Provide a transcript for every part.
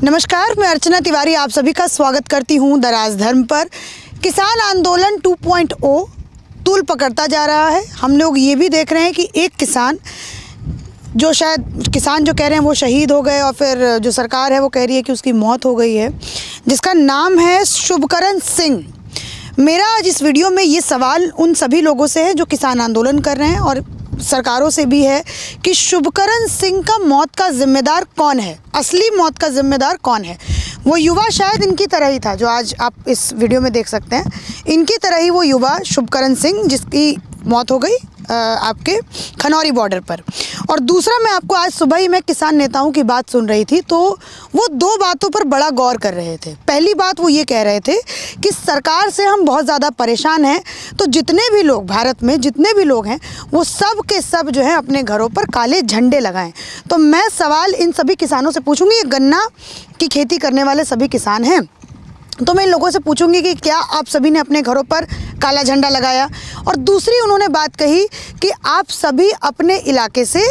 नमस्कार, मैं अर्चना तिवारी आप सभी का स्वागत करती हूं द राजधर्म पर। किसान आंदोलन 2.0 तूल पकड़ता जा रहा है। हम लोग ये भी देख रहे हैं कि एक किसान जो शायद किसान जो कह रहे हैं वो शहीद हो गए और फिर जो सरकार है वो कह रही है कि उसकी मौत हो गई है, जिसका नाम है शुभकरण सिंह। मेरा आज इस वीडियो में ये सवाल उन सभी लोगों से है जो किसान आंदोलन कर रहे हैं और सरकारों से भी है कि शुभकरण सिंह का मौत का जिम्मेदार कौन है, असली मौत का जिम्मेदार कौन है। वो युवा शायद इनकी तरह ही था जो आज आप इस वीडियो में देख सकते हैं, इनकी तरह ही वो युवा शुभकरण सिंह जिसकी मौत हो गई आपके खनौरी बॉर्डर पर। और दूसरा, मैं आपको आज सुबह ही मैं किसान नेताओं की बात सुन रही थी तो वो दो बातों पर बड़ा गौर कर रहे थे। पहली बात वो ये कह रहे थे कि सरकार से हम बहुत ज़्यादा परेशान हैं, तो जितने भी लोग भारत में जितने भी लोग हैं वो सब के सब जो है अपने घरों पर काले झंडे लगाएं। तो मैं सवाल इन सभी किसानों से पूछूंगी, ये गन्ना की खेती करने वाले सभी किसान हैं, तो मैं इन लोगों से पूछूंगी कि क्या आप सभी ने अपने घरों पर काला झंडा लगाया। और दूसरी उन्होंने बात कही कि आप सभी अपने इलाके से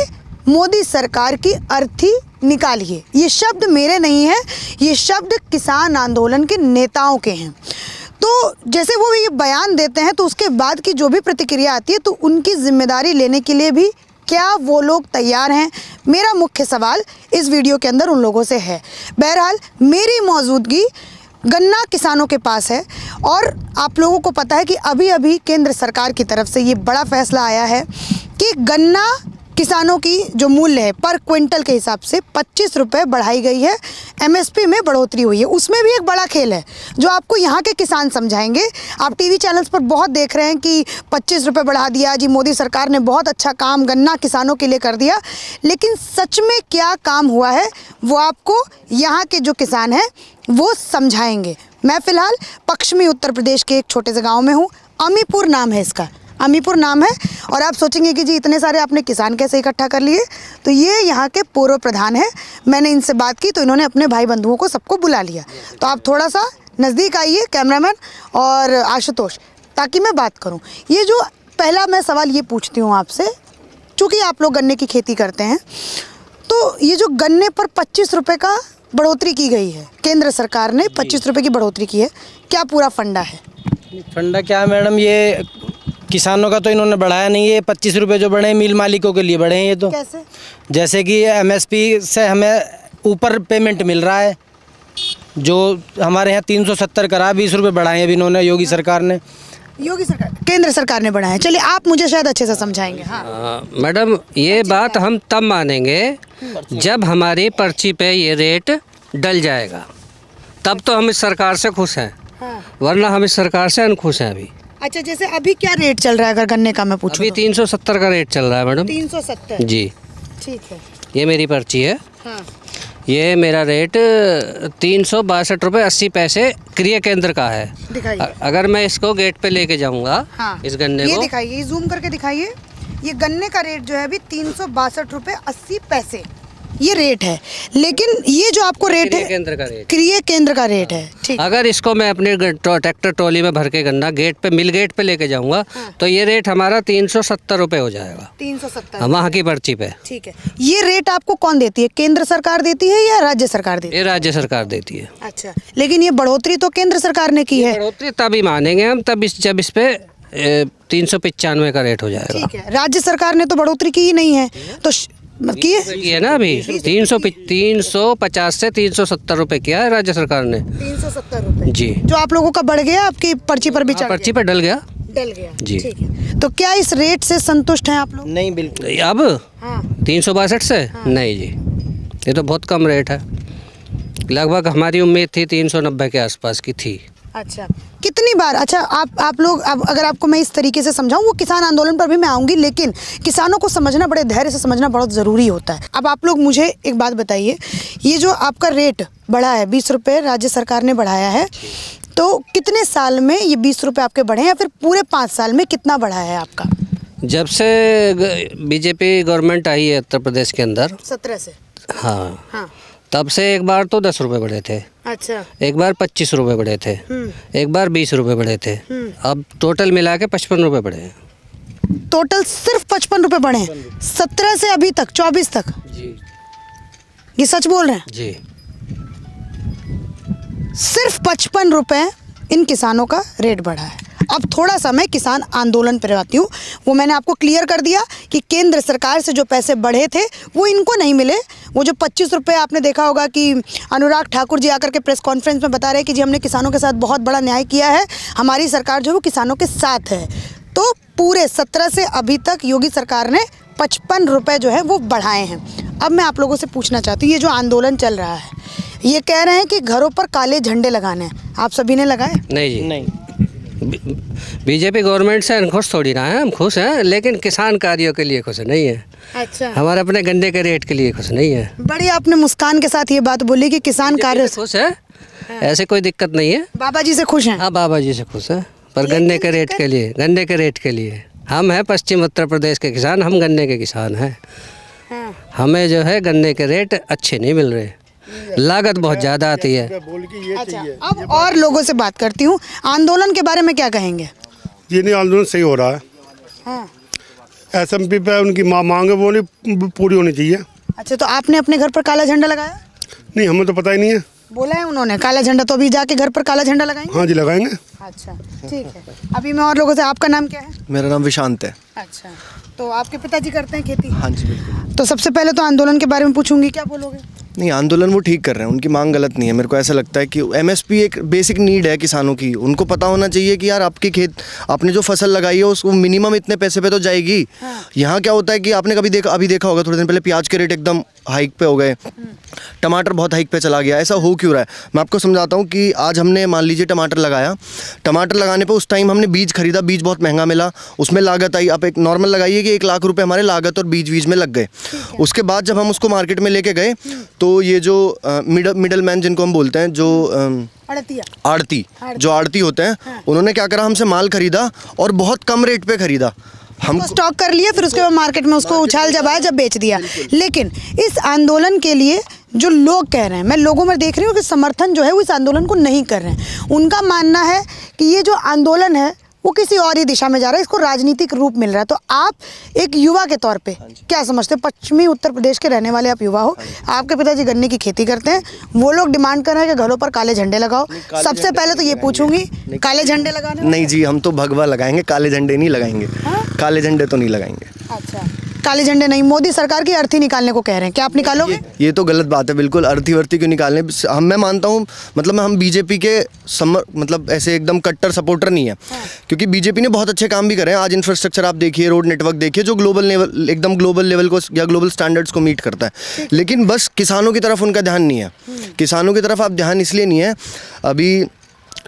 मोदी सरकार की अर्थी निकालिए। ये शब्द मेरे नहीं है, ये शब्द किसान आंदोलन के नेताओं के हैं। तो जैसे वो ये बयान देते हैं तो उसके बाद की जो भी प्रतिक्रिया आती है तो उनकी जिम्मेदारी लेने के लिए भी क्या वो लोग तैयार हैं, मेरा मुख्य सवाल इस वीडियो के अंदर उन लोगों से है। बहरहाल मेरी मौजूदगी गन्ना किसानों के पास है और आप लोगों को पता है कि अभी अभी केंद्र सरकार की तरफ से ये बड़ा फैसला आया है कि गन्ना किसानों की जो मूल्य है पर क्विंटल के हिसाब से 25 रुपये बढ़ाई गई है, एमएसपी में बढ़ोतरी हुई है। उसमें भी एक बड़ा खेल है जो आपको यहाँ के किसान समझाएंगे। आप टीवी चैनल्स पर बहुत देख रहे हैं कि 25 रुपये बढ़ा दिया जी, मोदी सरकार ने बहुत अच्छा काम गन्ना किसानों के लिए कर दिया, लेकिन सच में क्या काम हुआ है वो आपको यहाँ के जो किसान हैं वो समझाएंगे। मैं फ़िलहाल पश्चिमी उत्तर प्रदेश के एक छोटे से गाँव में हूँ, अमीपुर नाम है इसका, अमीपुर नाम है। और आप सोचेंगे कि जी इतने सारे आपने किसान कैसे इकट्ठा कर लिए, तो ये यहाँ के पूर्व प्रधान हैं। मैंने इनसे बात की तो इन्होंने अपने भाई बंधुओं को सबको बुला लिया। तो आप थोड़ा सा नज़दीक आइए कैमरामैन और आशुतोष, ताकि मैं बात करूँ। ये जो पहला मैं सवाल ये पूछती हूँ आपसे, चूँकि आप लोग गन्ने की खेती करते हैं, तो ये जो गन्ने पर 25 रुपये का बढ़ोतरी की गई है, केंद्र सरकार ने 25 रुपये की बढ़ोतरी की है, क्या पूरा फंडा है? फंडा क्या है मैडम, ये किसानों का तो इन्होंने बढ़ाया नहीं है। 25 रुपये जो बढ़े हैं मिल मालिकों के लिए बढ़े हैं। ये तो कैसे? जैसे कि एमएसपी से हमें ऊपर पेमेंट मिल रहा है, जो हमारे यहाँ 370 करा, 20 रुपये बढ़ाए अभी इन्होंने योगी सरकार ने। योगी सरकार, केंद्र सरकार ने बढ़ाया। चलिए आप मुझे शायद अच्छे से समझाएंगे। हाँ मैडम, ये बात हम तब मानेंगे जब हमारी पर्ची पे ये रेट डल जाएगा, तब तो हम इस सरकार से खुश हैं। हाँ। वरना हम इस सरकार से अनखुश हैं अभी। अच्छा, जैसे अभी क्या रेट चल रहा है अगर गन्ने का मैं पूछूं? अभी 370 का रेट चल रहा है मैडम। 370 जी, ठीक है। ये मेरी पर्ची है। हाँ। ये मेरा रेट 362 रुपये 80 पैसे क्रिया केंद्र का है। दिखाइए। अगर मैं इसको गेट पे लेके जाऊंगा, हाँ, इस गन्ने ये को दिखाइए, जूम करके दिखाइए। ये गन्ने का रेट जो है अभी 362 रुपये 80 पैसे ये रेट है, लेकिन ये जो आपको रेट है केंद्र का रेट, क्रिया केंद्र का रेट है। ठीक। अगर इसको मैं अपने ट्रैक्टर ट्रॉली में भर के गन्ना गेट पे मिल गेट पे लेके जाऊंगा, हाँ। तो ये रेट हमारा 370 रुपये हो जाएगा, 370 वहाँ की पर्ची पे। ठीक है। ये रेट आपको कौन देती है, केंद्र सरकार देती है या राज्य सरकार देती है? ये राज्य सरकार देती है। अच्छा, लेकिन ये बढ़ोतरी तो केंद्र सरकार ने की है। बढ़ोतरी तभी मानेंगे हम तब जब इस पे 395 का रेट हो जाएगा। ठीक है, राज्य सरकार ने तो बढ़ोतरी की ही नहीं है, तो की है ना अभी 350 से 370 रुपये किया है राज्य सरकार ने। 370 रुपये जी, जो आप लोगों का बढ़ गया, आपकी पर्ची पर भी चढ़ पर्ची पे डल गया। डल गया जी। ठीक है, तो क्या इस रेट से संतुष्ट हैं आप लोग? नहीं, बिल्कुल। अब हाँ। 362 से नहीं जी, ये तो बहुत कम रेट है। लगभग हमारी उम्मीद थी 390 के आसपास की थी। अच्छा, कितनी बार? अच्छा, आप लोग अब अगर आपको मैं इस तरीके से समझाऊं, वो किसान आंदोलन पर भी मैं आऊँगी, लेकिन किसानों को समझना, बड़े धैर्य से समझना बहुत ज़रूरी होता है। अब आप लोग मुझे एक बात बताइए, ये जो आपका रेट बढ़ा है 20 रुपये राज्य सरकार ने बढ़ाया है, तो कितने साल में ये 20 रुपये आपके बढ़े या फिर पूरे 5 साल में कितना बढ़ा है आपका? जब से बीजेपी गवर्नमेंट आई है उत्तर प्रदेश के अंदर 17 से। हाँ, हाँ। तब से एक बार तो 10 रुपये बढ़े थे, अच्छा, एक बार 25 रुपये बढ़े थे, एक बार 20 रुपये बढ़े थे, अब टोटल मिला के 55 रुपये बढ़े हैं। टोटल सिर्फ 55 रुपये बढ़े हैं 17 से अभी तक 24 तक? जी, ये सच बोल रहे हैं? जी। सिर्फ 55 रुपये इन किसानों का रेट बढ़ा है। अब थोड़ा सा मैं किसान आंदोलन पर आती हूँ। वो मैंने आपको क्लियर कर दिया कि केंद्र सरकार से जो पैसे बढ़े थे वो इनको नहीं मिले। वो जो 25 रुपये आपने देखा होगा कि अनुराग ठाकुर जी आकर के प्रेस कॉन्फ्रेंस में बता रहे हैं कि जी हमने किसानों के साथ बहुत बड़ा न्याय किया है, हमारी सरकार जो है वो किसानों के साथ है। तो पूरे 17 से अभी तक योगी सरकार ने 55 रुपये जो है वो बढ़ाए हैं। अब मैं आप लोगों से पूछना चाहती हूँ, ये जो आंदोलन चल रहा है, ये कह रहे हैं कि घरों पर काले झंडे लगाने हैं, आप सभी ने लगाए? नहीं जी, नहीं। बीजेपी गवर्नमेंट से खुश थोड़ी ना है, हम खुश हैं, लेकिन किसान कार्यों के लिए खुश नहीं है। अच्छा, हमारे अपने गन्ने के रेट के लिए खुश नहीं है। बड़ी आपने मुस्कान के साथ ये बात बोली कि किसान कार्य से खुश है, ऐसे कोई दिक्कत नहीं है। बाबा जी से खुश हैं? हाँ, बाबा जी से खुश है, पर गन्ने के रेट के लिए, गन्ने के रेट के लिए हम हैं पश्चिम उत्तर प्रदेश के किसान, हम गन्ने के किसान हैं। हाँ। हमें जो है गन्ने के रेट अच्छे नहीं मिल रहे, लागत बहुत ज़्यादा आती है। अच्छा, अब और लोगों से बात करती हूँ, आंदोलन के बारे में क्या कहेंगे? ये नहीं, आंदोलन सही हो रहा है। हाँ। एसएमपी पे उनकी मांग है वो नहीं पूरी होनी चाहिए। अच्छा, तो आपने अपने घर पर काला झंडा लगाया? नहीं, हमें तो पता ही नहीं है। बोला है उन्होंने काला झंडा, तो अभी जाके घर पर काला झंडा लगाएंगे? हाँ जी, लगाएंगे। अच्छा, ठीक है। अभी मैं और लोगों से, आपका नाम क्या है? मेरा नाम विशांत है। अच्छा, तो आपके पिताजी करते हैं खेती? हाँ जी, बिल्कुल। तो सबसे पहले तो आंदोलन के बारे में पूछूंगी, क्या बोलोगे? नहीं, आंदोलन वो ठीक कर रहे हैं, उनकी मांग गलत नहीं है। मेरे को ऐसा लगता है कि एमएसपी एक बेसिक नीड है किसानों की। उनको पता होना चाहिए कि यार आपकी खेत, आपने जो फसल लगाई है उसको मिनिमम इतने पैसे पे तो जाएगी। हाँ। यहाँ क्या होता है कि आपने कभी अभी देखा होगा, थोड़े दिन पहले प्याज के रेट एकदम हाइक पे हो गए, टमाटर बहुत हाइक पे चला गया। ऐसा हो क्यों रहा है? मैं आपको समझाता हूँ कि आज हमने मान लीजिए टमाटर लगाया, टमाटर लगाने पे उस टाइम हमने बीज खरीदा, बीज बहुत महंगा मिला, उसमें लागत आई। आप एक नॉर्मल लगाइए कि 1 लाख रुपए हमारे लागत और बीज में लग गए। उसके बाद जब हम उसको मार्केट में लेके गए तो ये जो मिडल मैन जिनको हम बोलते हैं, जो आड़ती जो आड़ती होते हैं, उन्होंने क्या करा, हमसे माल खरीदा और बहुत कम रेट पे खरीदा। हम स्टॉक कर लिया, फिर उसके बाद मार्केट में उसको उछाल जब आया, जब बेच दिया। लेकिन इस आंदोलन के लिए जो लोग कह रहे हैं, मैं लोगों में देख रही हूँ कि समर्थन जो है वो इस आंदोलन को नहीं कर रहे हैं। उनका मानना है कि ये जो आंदोलन है वो किसी और ही दिशा में जा रहा है, इसको राजनीतिक रूप मिल रहा है। तो आप एक युवा के तौर पे क्या समझते हैं? पश्चिमी उत्तर प्रदेश के रहने वाले आप युवा हो, आपके पिताजी गन्ने की खेती करते हैं, वो लोग डिमांड कर रहे हैं कि घरों पर काले झंडे लगाओ। सबसे पहले तो ये पूछूंगी, काले झंडे लगाने? नहीं जी, हम तो भगवा लगाएंगे, काले झंडे नहीं लगाएंगे। काले झंडे तो नहीं लगाएंगे। अच्छा, काले झंडे नहीं, मोदी सरकार की अर्थी निकालने को कह रहे हैं, क्या आप निकालोगे? ये तो गलत बात है, बिल्कुल। अर्थी वर्ती क्यों निकालने? मैं मानता हूँ, मतलब हम बीजेपी के मतलब ऐसे एकदम कट्टर सपोर्टर नहीं है। क्योंकि बीजेपी ने बहुत अच्छे काम भी करे हैं। आज इंफ्रास्ट्रक्चर आप देखिए, रोड नेटवर्क देखिए, जो एकदम ग्लोबल लेवल को या ग्लोबल स्टैंडर्ड्स को मीट करता है। लेकिन बस किसानों की तरफ उनका ध्यान नहीं है। किसानों की तरफ आप ध्यान इसलिए नहीं है, अभी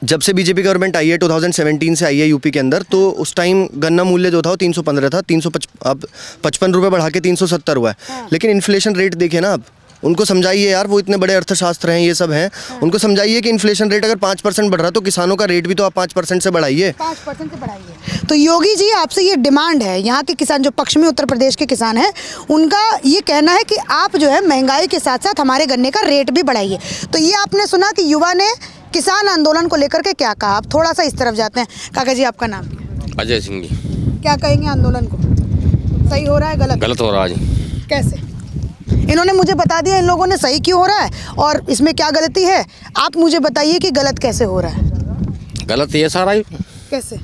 जब से बीजेपी गवर्नमेंट आई है, 2017 से आई है यूपी के अंदर, तो उस टाइम गन्ना मूल्य जो था वो 315 था, 55 रुपये बढ़ा के 370 हुआ है। लेकिन इन्फ्लेशन रेट देखिए ना आप, उनको समझाइए यार, वो इतने बड़े अर्थशास्त्र हैं, ये सब हैं, उनको समझाइए कि इन्फ्लेशन रेट अगर 5% बढ़ रहा है तो किसानों का रेट भी तो आप 5% से बढ़ाइए। 5% से बढ़ाइए। तो योगी जी, आपसे ये डिमांड है, यहाँ के किसान जो पश्चिमी उत्तर प्रदेश के किसान हैं, उनका ये कहना है कि आप जो है महंगाई के साथ साथ हमारे गन्ने का रेट भी बढ़ाइए। तो ये आपने सुना कि युवा ने किसान आंदोलन को लेकर के क्या कहा। आप थोड़ा सा इस तरफ जाते हैं। काका जी, आपका नाम? अजय सिंह जी। क्या कहेंगे आंदोलन को? सही हो रहा है, गलत? गलत हो रहा है जी। कैसे? इन्होंने मुझे बता दिया इन लोगों ने सही क्यों हो रहा है और इसमें क्या गलती है। आप मुझे बताइए कि गलत कैसे हो रहा है? गलत ये सारा ही कैसे?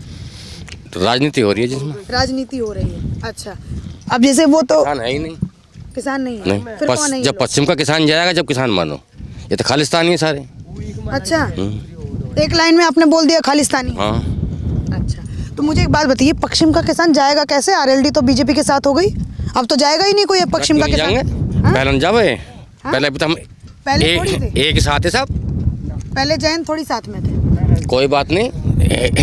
राजनीति हो रही है जिसमें। राजनीति हो रही है। अच्छा, अब जैसे वो तो किसान है ही नहीं। किसान नहीं है? नहीं, फिर कौन है ये जब लोग? पश्चिम का किसान जाएगा, जब किसान मानो। ये तो खालिस्तानी है सारे। अच्छा, एक लाइन में आपने बोल दिया खालिस्तानी। हाँ। अच्छा, तो मुझे एक बात बताइए, पश्चिम का किसान जाएगा कैसे? आरएलडी तो बीजेपी के साथ हो गई, अब तो जाएगा ही नहीं कोई पश्चिम का किसान। पहले जावे, पहले भी तो हम एक साथ है सब। पहले जैन थोड़ी साथ में थे। कोई बात नहीं,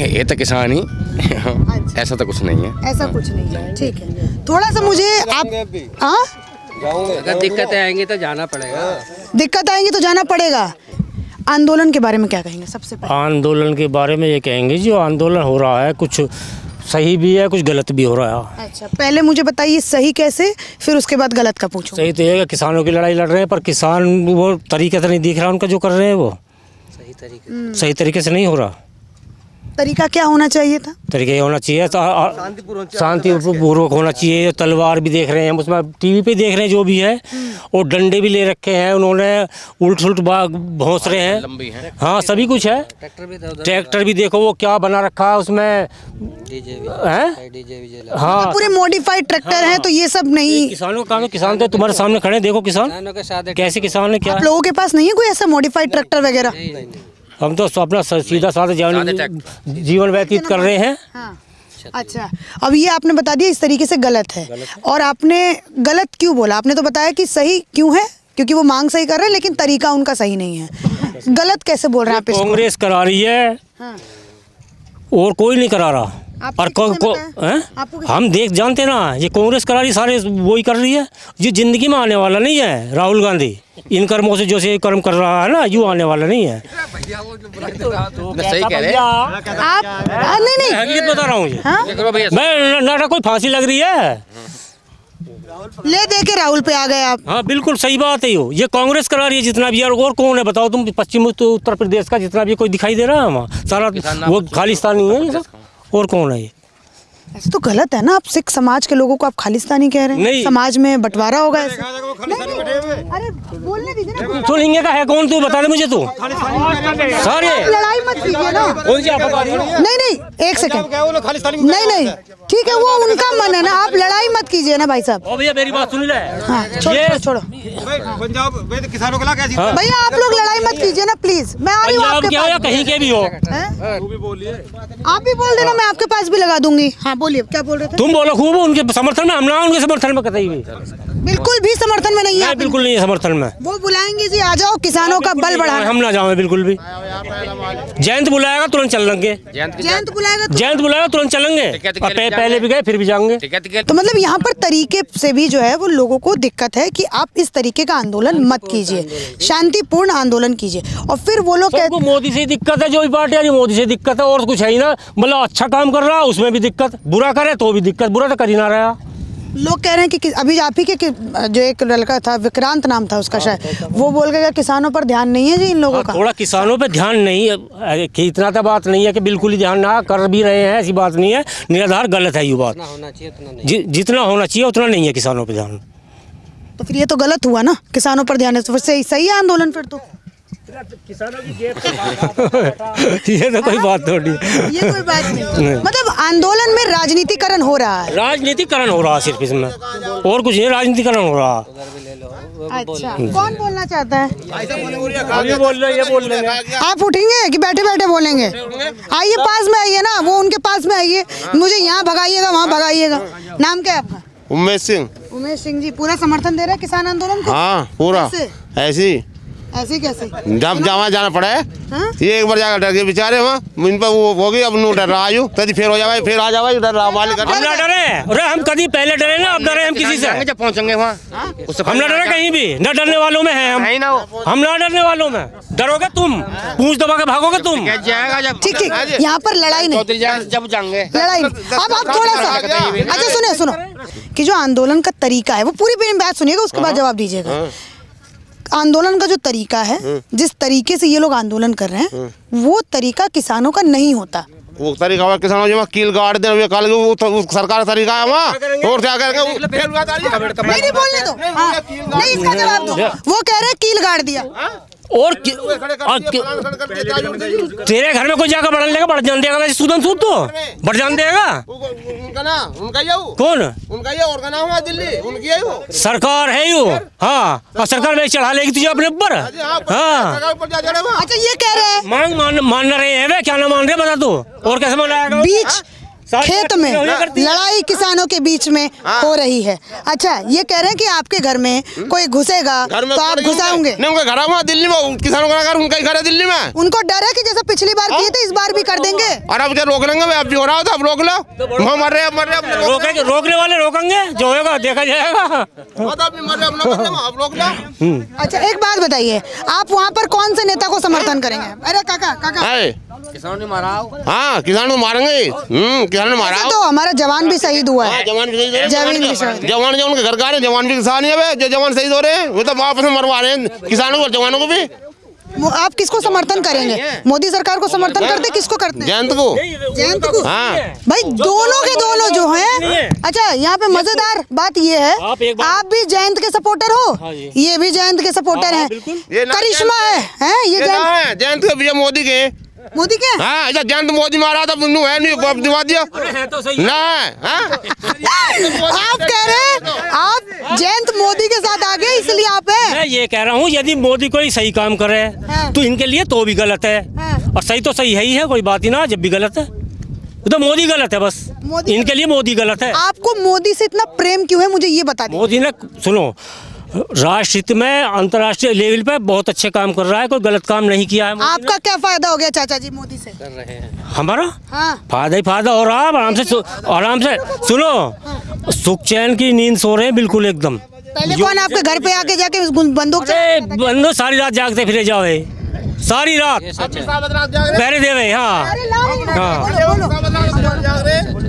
ये तो किसान ही। अच्छा। ऐसा तो कुछ नहीं है। ऐसा कुछ नहीं है, ठीक है। थोड़ा सा मुझे आप, हाँ, अगर दिक्कतें आएंगी तो जाना पड़ेगा। दिक्कत आएंगी तो जाना पड़ेगा। आंदोलन के बारे में क्या कहेंगे? सबसे पहले आंदोलन के बारे में ये कहेंगे, जो आंदोलन हो रहा है कुछ सही भी है, कुछ गलत भी हो रहा है। अच्छा, पहले मुझे बताइए सही कैसे, फिर उसके बाद गलत का पूछूं। सही तो ये है, किसानों की लड़ाई लड़ रहे हैं, पर किसान वो तरीके से नहीं दिख रहा उनका जो कर रहे हैं, वो सही तरीके से नहीं हो रहा। तरीका क्या होना चाहिए था? तरीका ये होना चाहिए तो शांतिपूर्वक होना चाहिए। तलवार भी देख रहे हैं, उसमें टीवी पे देख रहे हैं जो भी है, और डंडे भी ले रखे हैं उन्होंने, उल्ट भौंस रहे हैं। हाँ, सभी कुछ है। ट्रैक्टर भी देखो वो क्या बना रखा है उसमें, हाँ पूरे मॉडिफाइड ट्रैक्टर हैं, तो ये सब नहीं। किसानों का काम है, किसान तो तुम्हारे सामने खड़े, देखो किसान कैसे किसान है। क्या आप लोगों के पास नहीं है कोई ऐसा मॉडिफाइड ट्रैक्टर वगैरह? हम तो अपना सीधा साधा जीवन व्यतीत कर रहे हैं। हाँ। अच्छा, अब ये आपने बता दिया इस तरीके से गलत है, और आपने गलत क्यों बोला? आपने तो बताया कि सही क्यों है, क्योंकि वो मांग सही कर रहे हैं लेकिन तरीका उनका सही नहीं है। गलत कैसे बोल रहे हैं आप इसको? कांग्रेस करा रही है। हाँ। और कोई नहीं करा रहा। और हम जानते ना, ये कांग्रेस करा रही, सारे वही कर रही है। ये जिंदगी में आने वाला नहीं है राहुल गांधी, इन कर्मों से जो से कर्म कर रहा है ना, यूँ आने वाला नहीं है। सही कह रहे हैं आप। नहीं हकीकत बता रहा हूँ मैं, नाटक कोई फांसी लग रही है, ले दे के राहुल पे आ गए आप। हाँ बिल्कुल सही बात है। ये कांग्रेस करा रही है जितना भी, और कौन है बताओ तुम? पश्चिम उत्तर प्रदेश का जितना भी कोई दिखाई दे रहा है वहाँ सारा वो खालिस्तानी है ये सब, और कौन है ये? ऐसे तो गलत है ना, आप सिख समाज के लोगों को आप खालिस्तानी कह रहे हैं। नहीं, समाज में बंटवारा होगा ऐसे। अरे बोलने दीजिए ना। तो लिंगे का है कौन, तू बता दे मुझे। तू सारे लड़ाई मत कीजिए ना। कौन सी आप बता रही हो? नहीं, एक सेकंड। नहीं, ठीक है, वो उनका मन है ना, आप लड़ाई मत कीजिए ना भाई साहब। भैया मेरी बात सुन ले। हाँ, छोड़ो। पंजाब किसानों के कैसी? भैया आप लोग लड़ाई मत कीजिए ना प्लीज, मैं आ रही हूँ आपके पास। कहीं के भी हो, आप भी बोल देना, मैं आपके पास भी लगा दूंगी। हाँ बोलिए, क्या बोल रहे थे? तुम बोलो खूब उनके समर्थन में, हम ना उनके समर्थन में कतई भी बिल्कुल भी समर्थन में नहीं है। बिल्कुल नहीं है समर्थन में। वो बुलाएंगे जी, आ जाओ, किसानों का बल बढ़ाना। हम ना जाओ बिल्कुल भी। जयंत बुलाएगा तुरंत चल लेंगे, जयंत बुलाएगा तुरंत चलेंगे। पहले भी गए फिर भी जाएंगे। तो मतलब यहाँ पर तरीके से भी जो है वो लोगों को दिक्कत है कि आप इस तरीके का आंदोलन मत कीजिए, शांतिपूर्ण आंदोलन कीजिए। और फिर वो लोग कहते हैं मोदी से दिक्कत है, जो भी पार्टी है मोदी से दिक्कत है, और कुछ है ही ना। मतलब अच्छा काम कर रहा है उसमें भी दिक्कत, बुरा करे तो भी दिक्कत, बुरा तो कर ही ना रहा। लोग कह रहे हैं कि अभी आप ही के जो एक लड़का था, विक्रांत नाम था उसका शायद, वो बोल गया किसानों पर ध्यान नहीं है जी इन लोगों का। थोड़ा किसानों पे ध्यान नहीं है कि इतना तो बात नहीं है कि बिल्कुल ही ध्यान ना कर भी रहे हैं, ऐसी बात नहीं है। निराधार गलत है ये बात। जितना होना चाहिए उतना नहीं है किसानों पे ध्यान। तो फिर ये तो गलत हुआ ना, किसानों पर ध्यान है तो फिर सही है आंदोलन फिर तो। किसानों की जेब ये तो कोई बात थोड़ी, ये कोई बात नहीं। मतलब आंदोलन में राजनीतिकरण हो रहा है। राजनीतिकरण हो रहा है सिर्फ इसमें, और कुछ नहीं, राजनीतिकरण हो रहा है। अच्छा, कौन बोलना चाहता है? ये बोल रहे हैं। आप उठेंगे कि बैठे बैठे बोलेंगे? आइए पास में आइए ना, वो उनके पास में आइए, मुझे यहाँ भगाइएगा वहाँ भगाइएगा। नाम क्या है आपका? उमेश सिंह। उमेश सिंह जी, पूरा समर्थन दे रहे हैं किसान आंदोलन को? हाँ पूरा। ऐसे कैसे? जब जहाँ जाना पड़े। हाँ? ये एक बार जाकर डर गए बेचारे, वहाँ इन पर वो होगी, अब नू डर रहा हूँ, कभी फिर हो जाए, फिर आ जाए, डर रहा मालिक। हम ना डरे, अरे हम कभी पहले डरे ना, अब डरे हम किसी से? जब पहुंचेंगे वहाँ हम ना डरे कहीं भी, न डरने वालों में है हम ना डरने वालों में। डरोगे तुम, पूंछ दबा के भागोगे तुम। ठीक, यहाँ पर लड़ाई नहीं, जब जाएंगे लड़ाई नहीं। अब आप थोड़ा सा, अच्छा सुनो कि जो आंदोलन का तरीका है वो पूरी बात सुनिएगा, उसके बाद जवाब दीजिएगा। आंदोलन का जो तरीका है, जिस तरीके से ये लोग आंदोलन कर रहे हैं, वो तरीका किसानों का नहीं होता। वो तरीका किसानों जो कील गाड़ दे, वो सरकार तरीका है वहाँ, और क्या करेंगे? नहीं बोलने दो, नहीं इसका जवाब दो। वो कह रहे हैं कील गाड़ दिया, और तेरे घर में कोई जाकर बढ़ लेगा, बढ़ जान देगा सूदन सूद तो बढ़ जान देगा। उनका कौन? उनका ये और का नाम है दिल्ली, उनकी है वो सरकार है यू। हाँ, और सरकार में चढ़ा लेगी तुझे अपने ऊपर। हाँ, अच्छा ये कह रहे हैं मान रहे हैं वे, क्या ना मान रहे बता तू, और कैसे मनाएगा? बीच खेत में लड़ाई किसानों के बीच में हो रही है। अच्छा, ये कह रहे हैं कि आपके घर में कोई घुसेगा तो आप घुसाओगे? नहीं, उनका घर है दिल्ली में, किसानों का घर उनका ही घर है दिल्ली में। उनको डर है कि जैसा पिछली बार किए थे इस बार भी कर देंगे। और अब रोक लेंगे, अब भी हो रहा हो तो अब रोक लो, मर रहे रोकने वाले रोकेंगे, जो होगा देखा जाएगा। अब रोक लो। अच्छा एक बात बताइए, आप वहाँ पर कौन से नेता को समर्थन करेंगे? अरे काका किसानों ने मारा। हाँ, किसानों को मारेंगे, किसानों ने मारा। तो हमारा जवान भी शहीद हुआ है। जवान भी शहीद, जवान जो उनके घर का है, जवान भी किसान है, जो जवान शहीद हो रहे हैं वो तो वापस में मरवा रहे हैं किसानों को और जवानों को भी। आप किसको समर्थन करेंगे? मोदी सरकार को समर्थन करते, किसको करते हैं? जयंत को। जयंत को? हाँ। भाई दोनों के दोनों जो हैं। अच्छा, यहाँ पे मजेदार बात ये है, आप भी जयंत के सपोर्टर हो, ये भी जयंत के सपोर्टर हैं। करिश्मा है ये जयंत के, मोदी के। मोदी के? हाँ, जयंत मोदी मारा था, है नहीं दिवा दिया ना। आप कह रहे हैं आप जयंत मोदी के साथ आ गए, इसलिए आप हैं? मैं ये कह रहा हूँ, यदि मोदी कोई सही काम कर रहे हैं तो इनके लिए तो भी गलत है, और सही तो सही है ही है, कोई बात ही ना। जब भी गलत है तो मोदी गलत है, बस इनके लिए मोदी गलत है। आपको मोदी से इतना प्रेम क्यों है, मुझे ये बता दीजिए। मोदी ने, सुनो, राष्ट्र हित में अंतर्राष्ट्रीय लेवल पे बहुत अच्छे काम कर रहा है, कोई गलत काम नहीं किया है। आपका क्या फायदा हो गया चाचा जी मोदी से? कर रहे हैं हमारा फायदा ही फायदा हो रहा है। आराम से सुनो, सुख चैन की नींद सो रहे हैं बिल्कुल एकदम। पहले कौन आपके घर पे आके जाके बंदूक बंदो सारी रात जागते फिरे जाओ, सारी रात पहरे देवे। हाँ,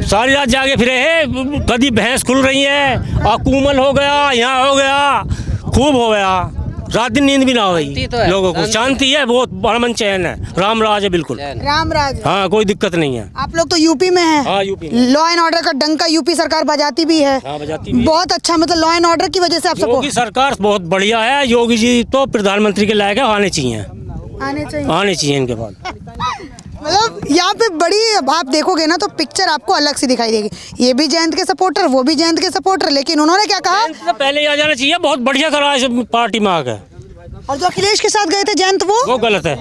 सारी रात जागे फिरे है, कभी भैंस खुल रही है, अकूमल हो गया, यहाँ हो गया, खूब हो गया, रात दिन नींद भी ना हो गई लोगों को। शांति है, बहुत अमन चैन है, राम राज है बिल्कुल, राम राज। हाँ, कोई दिक्कत नहीं है। आप लोग तो यूपी में हैं। हाँ, यूपी में लॉ एंड ऑर्डर का डंका यूपी सरकार बजाती भी है। हाँ, बजाती भी है। बहुत अच्छा, मतलब लॉ एंड ऑर्डर की वजह से आप सबको। योगी सरकार बहुत बढ़िया है, योगी जी तो प्रधानमंत्री के लायक है, आने चाहिए इनके बाद। मतलब यहाँ पे बड़ी, आप देखोगे ना तो पिक्चर आपको अलग सी दिखाई देगी। ये भी जयंत के सपोर्टर, वो भी जयंत के सपोर्टर, लेकिन उन्होंने क्या कहा? तो पहले ही आ जाना चाहिए, बहुत बढ़िया करा है पार्टी में आकर। और जो अखिलेश के साथ गए थे जयंत, वो गलत है,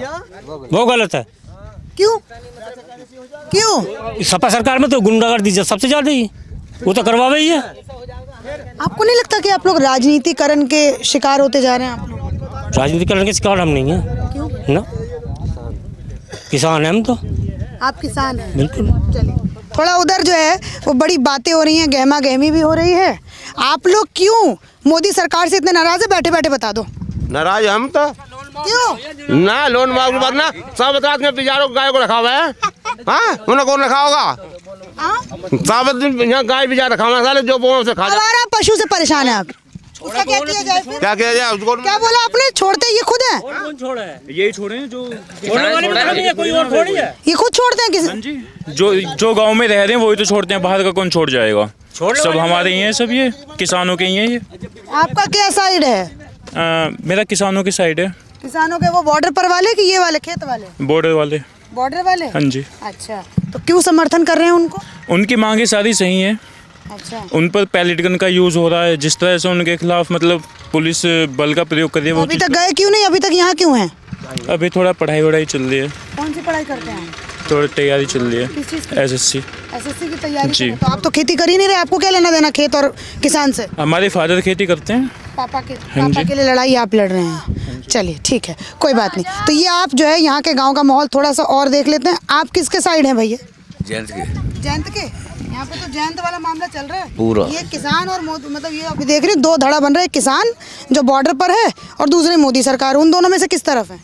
वो गलत है। क्यों क्यों? सपा सरकार में तो गुंडागर्दी सबसे ज्यादा ही, वो तो करवावे ही है। आपको नहीं लगता कि आप लोग राजनीतिकरण के शिकार होते जा रहे हैं? आप लोग राजनीतिकरण के शिकार हम नहीं है। क्यों? ना, किसान हैं हम तो। आप किसान हैं? बिल्कुल। चलिए, थोड़ा उधर जो है वो बड़ी बातें हो रही हैं, गहमा गहमी भी हो रही है। आप लोग क्यों मोदी सरकार से इतने नाराज है? बैठे बैठे बता दो। नाराज हम तो क्यों? ना, लोन मांग ना, सब रात में बिचारों गाय को रखा हुआ है। हाँ, उन्हें कौन रखा होगा? साबित दिन यहाँ गाय बिचार रखा हुआ है, जो बोलो से खा जाए। हमारा पशु से परेशान है आप, उसका क्या किया जाए फिर? क्या किया जाए उसको? क्या बोला आपने? छोड़ते ये खुद है? कौन छोड़ा है? यही छोड़े हैं, जो छोड़ने वाले नहीं है, कोई और थोड़ी है। ये खुद छोड़ते हैं किसी? जो गांव में रह रहे हैं वही तो छोड़ते हैं, बाहर का कौन छोड़ जाएगा? सब हमारे ही हैं, सब ये किसानों के ही हैं। ये आपका क्या साइड है? मेरा किसानों की साइड है। किसानों के वो बॉर्डर पर वाले कि ये वाले खेत वाले? बॉर्डर वाले। बॉर्डर वाले? हाँ जी। अच्छा, तो क्यों समर्थन कर रहे हैं उनको? उनकी मांगे सारी सही हैं। अच्छा। उन पर पैलेट गन का यूज़ हो रहा है, जिस तरह से उनके खिलाफ मतलब पुलिस बल का प्रयोग कर रही है। वो अभी तक गए क्यों नहीं? अभी तक यहाँ क्यों हैं? अभी थोड़ा पढ़ाई वढ़ाई चल रही है। कौन सी पढ़ाई करते हैं? थोड़ी तैयारी चल रही है। किस चीज़ की? एसएससी की तैयारी जी। तो आप तो खेती कर ही नहीं रहे, आपको क्या लेना देना खेत और किसान से? हमारे फादर खेती करते हैं। पापा के लिए लड़ाई आप लड़ रहे हैं। चलिए ठीक है, कोई बात नहीं। तो ये आप जो है यहाँ के गांव का माहौल थोड़ा सा और देख लेते हैं। आप किसके साइड हैं भैया? जयंत के। जयंत के? यहाँ पे तो जयंत वाला मामला चल रहा है पूरा। ये किसान और मोदी, मतलब ये अभी देख रहे हैं दो धड़ा बन रहा है। किसान जो बॉर्डर पर है और दूसरे मोदी सरकार, उन दोनों में से किस तरफ है?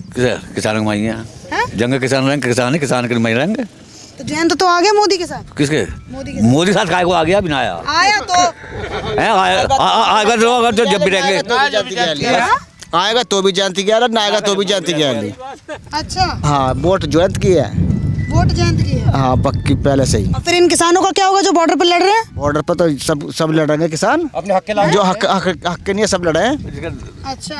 किसानों में हैं, जंग किसान रहेंगे, किसान के नहीं रहेंगे। तो जयंत तो आ गया मोदी के साथ। किसके? मोदी के साथ काय को आ गया? बिना आया तो आएगा तो जब भी रहेंगे आएगा तो भी जयंत की ना आएगा तो भी जयंत की। अच्छा, हाँ, वोट जयंत की है। वोट जयंत की है? हाँ, पक्की पहले से ही। और फिर इन किसानों का क्या होगा जो बॉर्डर पर लड़ रहे हैं? बॉर्डर पर तो सब लड़ रहे हैं किसान, अपने हक के लिए, जो हक के नहीं सब लड़ रहे हैं। अच्छा,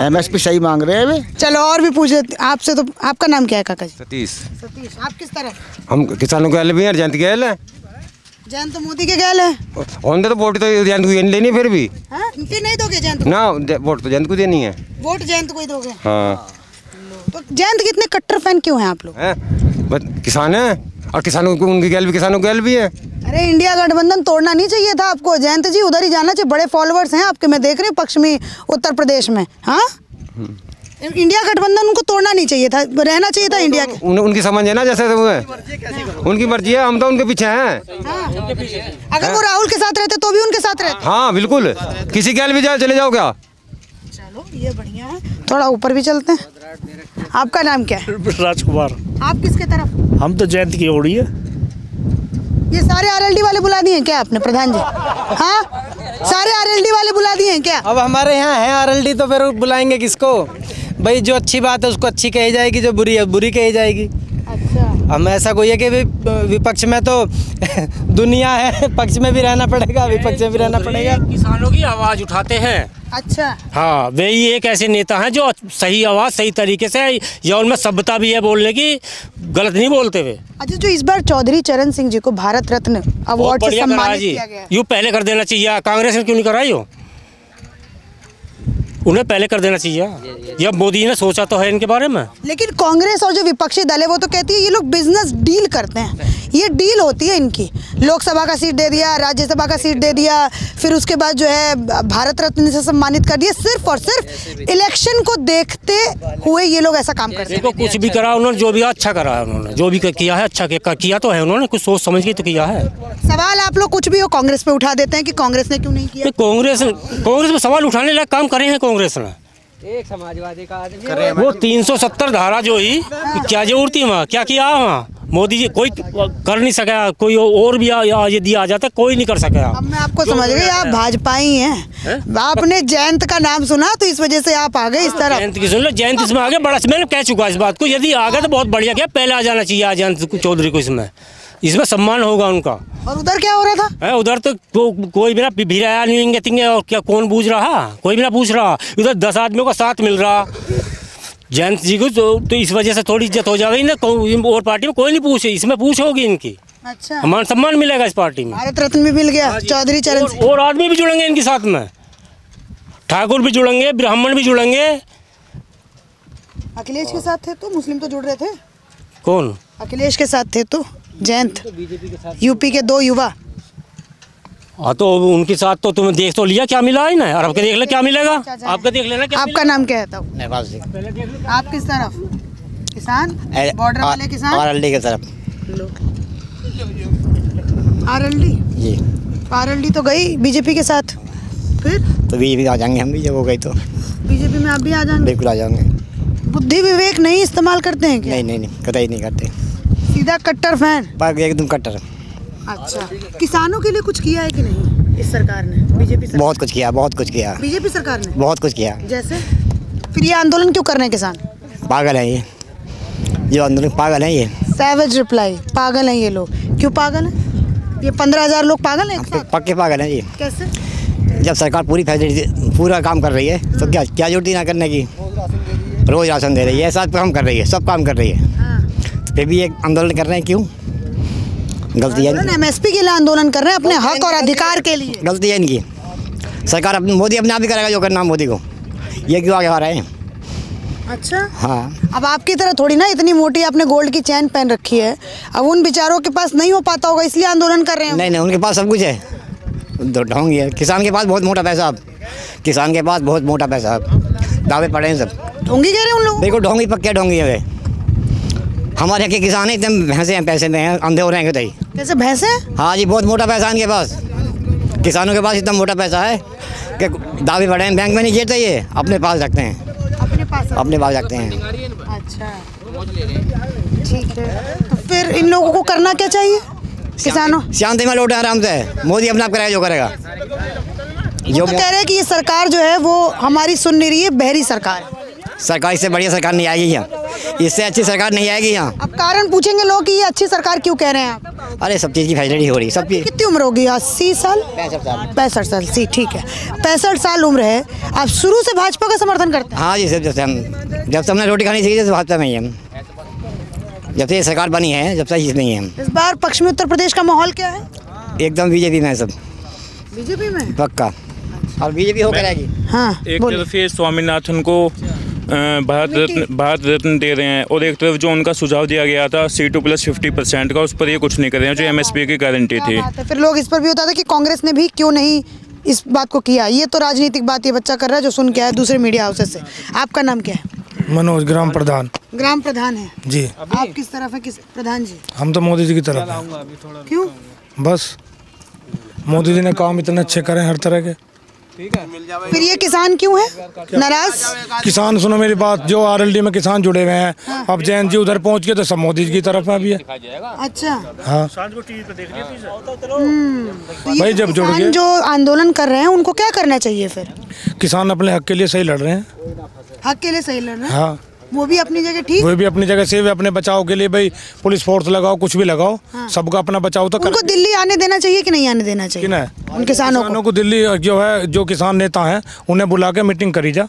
MSP सही मांग रहे हैं वे। चलो और भी पूछे आपसे। तो आपका नाम क्या है काका जी? सतीश। आप किस तरफ? हम किसानों के भी हैं, जयंत के है। जयंत तो मोदी के गैल है। तो वोट तो जयंत को लेनी, फिर भी फिर नहीं दोगे जयंत को? ना, वोट तो जयंत को देनी है। वोट जयंत को ही दोगे? हाँ। तो जयंत के इतने कट्टर फैन क्यों हैं आप लोग? बस किसान है, और किसानों को उनकी गैल भी, किसानों की गैल भी है। अरे इंडिया गठबंधन तोड़ना नहीं चाहिए था आपको जयंत जी, उधर ही जाना चाहिए। बड़े फॉलोअर्स हैं आपके, मैं देख रही हूँ पश्चिमी उत्तर प्रदेश में। हाँ, इंडिया गठबंधन उनको तोड़ना नहीं चाहिए था, रहना चाहिए था इंडिया के। उनकी समझ है ना, जैसे वो है, उनकी मर्जी है, हम तो उनके पीछे हैं। अगर वो राहुल के साथ रहते तो भी उनके साथ रहते। हाँ बिल्कुल, किसी गैल भी चले जाओ क्या? चलो ये बढ़िया है, थोड़ा ऊपर भी चलते हैं। आपका नाम क्या है? राजकुमार। आप किसके तरफ? हम तो जयंत की ओर ही है। ये सारे RLD वाले बुला दिए क्या आपने प्रधान जी? हाँ, सारे RLD वाले बुला दिए हैं क्या? अब हमारे यहाँ है RLD, तो फिर बुलाएंगे किसको? भाई जो अच्छी बात है उसको अच्छी कही जाएगी, जो बुरी है बुरी कही जाएगी। अच्छा, हम ऐसा कोई है कि विपक्ष में तो दुनिया है, पक्ष में भी रहना पड़ेगा, विपक्ष में भी रहना पड़ेगा। किसानों की आवाज़ उठाते हैं। अच्छा, हाँ, वे ही एक ऐसे नेता हैं जो सही आवाज़ सही तरीके से, या उनमें सभ्यता भी है बोलने की, गलत नहीं बोलते हुए। अच्छा, जो इस बार चौधरी चरण सिंह जी को भारत रत्न अवार्ड से सम्मानित किया गया, यूँ पहले कर देना चाहिए। कांग्रेस ने क्यों नहीं कराई हो? उन्हें पहले कर देना चाहिए। जब मोदी ने सोचा तो है इनके बारे में। लेकिन कांग्रेस और जो विपक्षी दल है वो तो कहती है ये लोग बिजनेस डील करते हैं, ये डील होती है इनकी। लोकसभा का सीट दे दिया, राज्यसभा का सीट दे दिया, फिर उसके बाद जो है भारत रत्न से सम्मानित कर दिया, सिर्फ और सिर्फ इलेक्शन को देखते हुए ये लोग ऐसा काम करते हैं। देखो, कुछ भी करा उन्होंने, जो भी अच्छा करा है उन्होंने, जो भी किया है अच्छा किया तो है उन्होंने, कुछ सोच समझ के तो किया है। सवाल आप लोग कुछ भी हो कांग्रेस पे उठा देते हैं कि कांग्रेस ने क्यों नहीं किया। कांग्रेस में सवाल उठाने लायक काम करे हैं कांग्रेस ने। एक समाजवादी का आदमी वो 370 धारा जो ही क्या जरूरत थी वहाँ, क्या किया वहाँ मोदी जी? कोई कर नहीं सका, कोई और भी यदि आ जाता कोई नहीं कर सका। अब मैं आपको समझ गई, आप भाजपा ही हैं। आपने जयंत का नाम सुना तो इस वजह से आप आ गए इस तरफ। जयंत की सुन लो, जयंत इसमें आगे बड़ा, मैंने कह चुका इस बात को, यदि आ गए तो बहुत बढ़िया, क्या पहले आ जाना चाहिए जयंत चौधरी को, इसमें सम्मान होगा उनका। और उधर क्या हो रहा था? उधर तो कोई भी ना भिराया नहीं तिंगे, और क्या कौन पूछ रहा, कोई भी ना पूछ रहा। उधर 10 आदमियों का साथ मिल रहा जयंत जी को, तो इस वजह से थोड़ी इज्जत हो जाएगी ना। और पार्टी में कोई नहीं पूछे, इसमें पूछ होगी इनकी। अच्छा, मान सम्मान मिलेगा इस पार्टी में। भारत रत्न भी मिल गया चौधरी चरण सिंह। और आदमी भी जुड़ेंगे इनके साथ में, ठाकुर भी जुड़ेंगे, ब्राह्मण भी जुड़ेंगे। अखिलेश के साथ थे तो मुस्लिम तो जुड़ रहे थे। कौन? अखिलेश के साथ थे तो जयंत, यूपी के 2 युवा। हाँ, तो उनके साथ तो तुमने देख तो लिया क्या मिला है ना, और आपके देख ले क्या मिलेगा, आपका देख लेना क्या। आपका नाम क्या है? तब नवाज जी। आप किस तरफ? किसान, बॉर्डर वाले किसान, आरएलडी की तरफ। आरएलडी जी। आरएलडी तो गई बीजेपी के साथ, फिर तो बीजेपी आ जाएंगे हम भी, जब हो गई तो बीजेपी में आप भी आ जाएंगे? बिल्कुल आ जाएंगे। बुद्धि विवेक नहीं इस्तेमाल करते हैं क्या? नहीं, कतई नहीं करते, सीधा कट्टर फैन, एकदम कट्टर। अच्छा, किसानों के लिए कुछ किया है कि नहीं इस सरकार ने? बीजेपी सरकार बहुत कुछ किया, बहुत कुछ किया। बीजेपी सरकार ने बहुत कुछ किया। जैसे? फिर ये आंदोलन क्यों कर रहे हैं किसान? पागल है ये, जो आंदोलन पागल है ये। सैवेज रिप्लाई, पागल हैं ये लोग। क्यों पागल हैं? ये 15,000 लोग पागल हैं एक साथ? पक्के पागल हैं जी। कैसे? जब सरकार पूरी फैसिलिटी पूरा काम कर रही है तो क्या जरूरत ना करने की। रोज राशन दे रही है, सब काम कर रही है, सब काम कर रही है, तो फिर भी एक आंदोलन कर रहे हैं, क्यों? गलती है। एमएसपी के लिए आंदोलन कर रहे हैं, अपने हक और अधिकार के लिए। गलती है इनकी। सरकार अपने मोदी अपने आप ही करेगा जो करना मोदी को, ये क्यों आगे आ रहे हैं? अच्छा, हाँ। अब आपकी तरह थोड़ी ना इतनी मोटी आपने गोल्ड की चैन पहन रखी है, अब उन बेचारों के पास नहीं हो पाता होगा इसलिए आंदोलन कर रहे हैं। नहीं, उनके पास सब कुछ है, ढोंगी है। किसान के पास बहुत मोटा पैसा, अब किसान के पास बहुत मोटा पैसा, अब दावे पड़े हैं सब। ढोंगी कह रहे हैं उन लोग? देखो, ढोंगी पक्के ढोंगी है वे। हमारे यहाँ के किसान एकदम भैंसे हैं, पैसे में हैं, अंधे हो रहे हैं कहीं। कैसे भैंसे? हाँ जी, बहुत मोटा पैसा है इनके पास। किसानों के पास इतना मोटा पैसा है कि दावे पड़े हैं, बैंक में नहीं जेते, ये अपने पास रखते हैं, अपने पास रखते हैं। अच्छा, ठीक है, तो फिर इन लोगों को करना क्या चाहिए? किसानों शांति में लौटे आराम से, मोदी अपना आप कराएगा जो करेगा। जो तो कह रहे हैं कि ये सरकार जो है वो हमारी सुन नहीं रही है, बहरी सरकार है। सरकार इससे बढ़िया सरकार नहीं आएगी यहाँ, इससे अच्छी सरकार नहीं आएगी यहाँ। अब कारण पूछेंगे लोग कि ये अच्छी सरकार क्यों कह रहे हैं आप? अरे सब चीज़ की फैसिलिटी हो रही, सब चीज़। कितनी उम्र होगी? 80 साल? 65 साल। सी ठीक है, 65 साल उम्र है। आप शुरू से भाजपा का समर्थन करते हैं? हाँ जी, जब से हमने रोटी खानी सीखी तो भाजपा में ही हम, जब से ये सरकार बनी है जब से नहीं है हम। इस बार पश्चिमी उत्तर प्रदेश का माहौल क्या है? एकदम बीजेपी में है सब। बीजेपी में पक्का, और बीजेपी होकर आएगी। हाँ, एक तरफ ये स्वामीनाथन को भारत रत्न दे रहे हैं, और एक तरफ जो उनका सुझाव दिया गया था C2+50% का, उस पर ये कुछ नहीं कर रहे हैं, जो MSP की गारंटी थी। फिर लोग इस पर भी होता था कि कांग्रेस ने भी क्यों नहीं इस बात को किया। ये तो राजनीतिक बात ये बच्चा कर रहा है जो सुन के आया दूसरे मीडिया हाउसेस से। आपका नाम क्या है? मनोज, ग्राम प्रधान। ग्राम प्रधान है जी। आप किस तरफ है? किस प्रधान जी? हम तो मोदी जी की तरफ हैं। क्यों? बस मोदी जी ने काम इतने अच्छे करे हर तरह के। फिर ये किसान क्यों है नाराज? किसान सुनो मेरी बात, जो RLD में किसान जुड़े हुए हैं, हाँ। अब जयंत जी उधर पहुंच गए तो सब मोदी जी की तरफ में भी है। अच्छा, हाँ भाई, जब जुड़ गए जो आंदोलन कर रहे हैं उनको क्या करना चाहिए? फिर किसान अपने हक के लिए सही लड़ रहे हैं। हक के लिए सही लड़ रहे हैं। हाँ, वो भी अपनी जगह ठीक, वो भी अपनी जगह से अपने बचाव के लिए भाई पुलिस फोर्स लगाओ, कुछ भी लगाओ, सबका अपना बचाव तो उनको दिल्ली आने देना चाहिए कि नहीं आने देना चाहिए? उन किसानों को दिल्ली जो है, जो किसान नेता हैं उन्हें बुला के मीटिंग करी जा।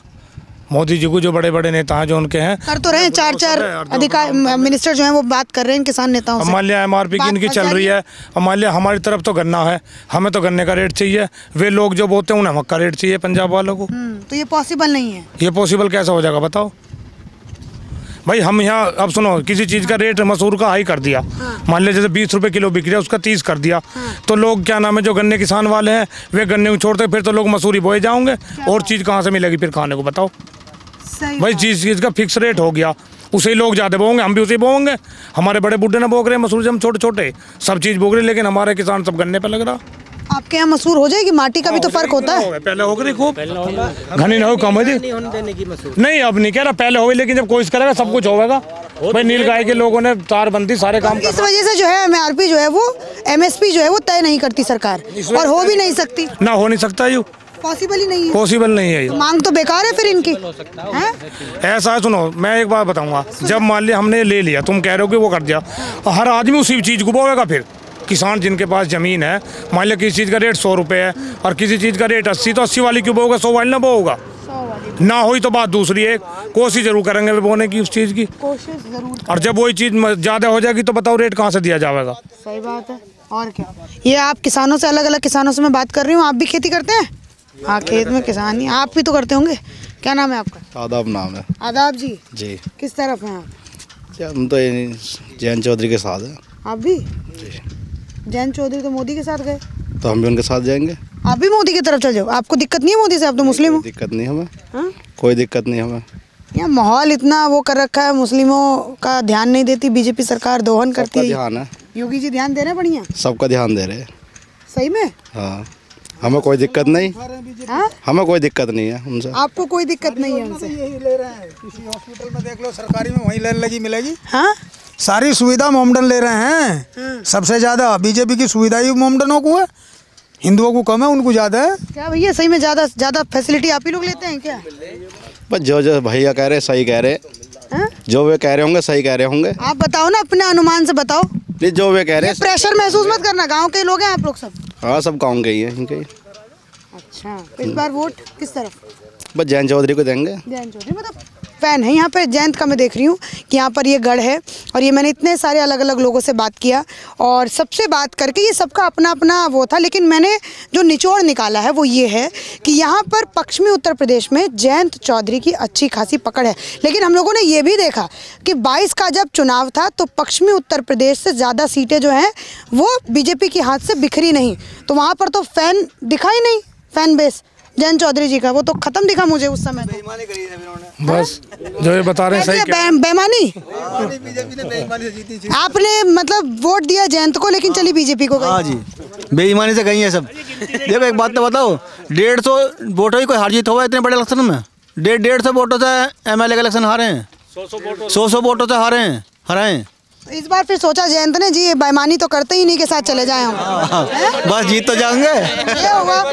मोदी जी को जो बड़े बड़े नेता हैं जो उनके हैं कर तो रहे हैं, 4 अधिकारी मिनिस्टर जो हैं वो बात कर रहे हैं किसान नेताओं से। मान लिया MRP की इनकी चल रही है, मान लिया हमारी तरफ तो गन्ना है, हमें तो गन्ने का रेट चाहिए, वे लोग जो बोलते हैं उन्हें मक्का रेट चाहिए पंजाब वालों को। तो ये पॉसिबल नहीं है। ये पॉसिबल कैसा हो जाएगा बताओ भाई? हम यहाँ अब सुनो, किसी चीज़ का रेट मसूर का हाई कर दिया, मान लिया जैसे 20 रुपये किलो बिक रहा है, उसका 30 कर दिया, तो लोग क्या नाम है जो गन्ने किसान वाले हैं वे गन्ने को छोड़ते, फिर तो लोग मसूरी बोए जाओगे और चीज़ कहाँ से मिलेगी फिर खाने को बताओ भाई? जिस चीज़ का फिक्स रेट हो गया उसे लोग ज़्यादा बोएंगे, हम भी उसे बोएंगे। हमारे बड़े बूढ़े ना बोग रहे हैं मसूर से, हम छोटे छोटे सब चीज़ बोग रहे हैं, लेकिन हमारे किसान सब गन्ने पर लग रहा। आपके यहाँ मसूर हो जाएगी? माटी का भी तो फर्क होता है। पहले हो गई खूब, घनी ना हो कम है जी, नहीं अब नहीं कह रहा, पहले हो गई, लेकिन जब कोशिश करेगा सब कुछ होगा भाई। नीलगाय के लोगों ने तारबंदी सारे काम, इस वजह से जो है MRP जो है वो MSP जो है वो तय नहीं करती सरकार, और हो भी नहीं सकती ना, हो नहीं सकता, यू पॉसिबल ही नहीं है, पॉसिबल नहीं है। मांग तो बेकार है फिर इनकी। ऐसा है, सुनो मैं एक बात बताऊंगा, जब मान लिया हमने ले लिया, तुम कह रहे हो कि वो कर दिया, हर आदमी उसी चीज़ को बोएगा। फिर किसान जिनके पास ज़मीन है, मान लिया किसी चीज़ का रेट 100 रुपये है और किसी चीज़ का रेट 80, तो 80 वाली क्यों बोगा, 100 वाली ना बोगा? ना हुई तो बात दूसरी है, कोशिश जरूर करेंगे वे बोने की उस चीज़ की, कोशिश जरूर। और जब वही चीज़ ज़्यादा हो जाएगी तो बताओ रेट कहाँ से दिया जाएगा? सही बात है, और क्या। ये आप किसानों से, अलग अलग किसानों से मैं बात कर रही हूँ, आप भी खेती करते हैं? हाँ, खेत में किसान ही, आप भी तो करते होंगे। क्या नाम है आपका? आदाब नाम है। आदाब जी। जी। किस तरफ हैं आप? हम तो जैन चौधरी के साथ हैं। आप भी? जैन चौधरी तो मोदी के साथ गए, तो हम भी उनके साथ जाएंगे। आप भी मोदी की तरफ चल जाओ, आपको दिक्कत नहीं है मोदी से? आप तो मुस्लिम हो। दिक्कत नहीं हमें। हाँ? कोई दिक्कत नहीं हमें। यहाँ माहौल इतना वो कर रखा है, मुस्लिमों का ध्यान नहीं देती बीजेपी सरकार, दोहन करती है। ध्यान है, योगी जी ध्यान दे रहे हैं बढ़िया, सबका ध्यान दे रहे हैं। सही में? हाँ, हमें कोई दिक्कत नहीं। हाँ? हमें कोई दिक्कत नहीं है उनसे। आपको कोई दिक्कत नहीं है उनसे? यही ले रहे हैं, किसी हॉस्पिटल में देख लो, सरकारी में वहीं लाइन लगी मिलेगी। हाँ, सारी सुविधा मोमडन ले रहे हैं। सबसे ज्यादा बीजेपी की सुविधा ही मोमडनों को है, हिंदुओं को कम है, उनको ज्यादा है। क्या भैया सही में ज्यादा फैसिलिटी आप ही लोग लेते हैं क्या? बस जो भैया कह रहे सही कह रहे, जो वे कह रहे होंगे सही कह रहे होंगे। आप बताओ ना, अपने अनुमान से बताओ। जो वे कह रहे हैं, प्रेशर महसूस मत करना, गाँव के लोग हैं आप लोग सब। हाँ, सब गाँव के ही है इनके। अच्छा, इस बार वोट किस तरफ? बस जैन चौधरी को देंगे। जैन चौधरी मतलब फैन है यहाँ पे जयंत का। मैं देख रही हूँ कि यहाँ पर ये गढ़ है, और ये मैंने इतने सारे अलग अलग लोगों से बात किया, और सबसे बात करके ये सबका अपना अपना वो था, लेकिन मैंने जो निचोड़ निकाला है वो ये है कि यहाँ पर पश्चिमी उत्तर प्रदेश में जयंत चौधरी की अच्छी खासी पकड़ है। लेकिन हम लोगों ने ये भी देखा कि 22 का जब चुनाव था तो पश्चिमी उत्तर प्रदेश से ज़्यादा सीटें जो हैं वो बीजेपी के हाथ से बिखरी नहीं, तो वहाँ पर तो फैन दिखा ही नहीं, फैन बेस जयन चौधरी जी का वो तो खत्म दिखा मुझे उस समय। बस जो ये बता रहे हैं सही बेईमानी। आपने मतलब वोट दिया जयंत को, लेकिन चली बीजेपी को गई। हाँ जी, बेईमानी से गई है सब। देखो एक बात तो बताओ, 150 वोटों की कोई हार जीत हुआ इतने बड़े इलेक्शन में? 150 वोटों से MLA का इलेक्शन हारे हैं, 100 वोटों से हारे हैं, हराए। इस बार फिर सोचा जयंत ने जी ये बेईमानी तो करते ही नहीं के साथ चले जाए हम, बस जीत तो जाएंगे। ये होगा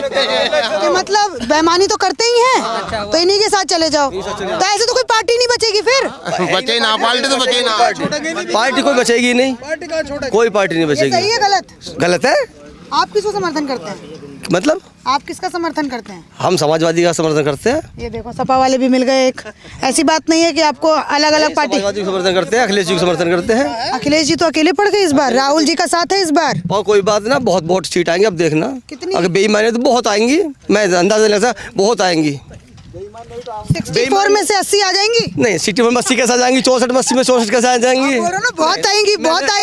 कि मतलब बेईमानी तो करते ही हैं तो इन्हीं के साथ चले जाओ, तो ऐसे तो कोई पार्टी नहीं बचेगी फिर। बचे ना पार्टी तो बचे ना, पार्टी कोई बचेगी नहीं, कोई पार्टी नहीं बचेगी। सही है गलत? गलत है। आप किसको समर्थन करते हैं? मतलब आप किसका समर्थन करते हैं? हम समाजवादी का समर्थन करते हैं। ये देखो सपा वाले भी मिल गए एक, ऐसी बात नहीं है कि आपको अलग अलग पार्टी। समाजवादी का समर्थन करते हैं, अखिलेश जी को समर्थन करते हैं। अखिलेश जी तो अकेले पड़ गए इस बार, राहुल जी का साथ है इस बार। और कोई बात ना, बहुत वोट सीट आएंगे, अब देखना। कितनी? अगर बेईमानी तो बहुत आएंगी, मैं अंदाजा लगा बहुत आएंगी। 64 में से 80 आ जाएंगी? नहीं, 60 में 80 कैसे आ जाएंगी, 64 में 80 में 64 कैसे आ जाएंगी? बहुत आएंगी, बहुत आएंगी।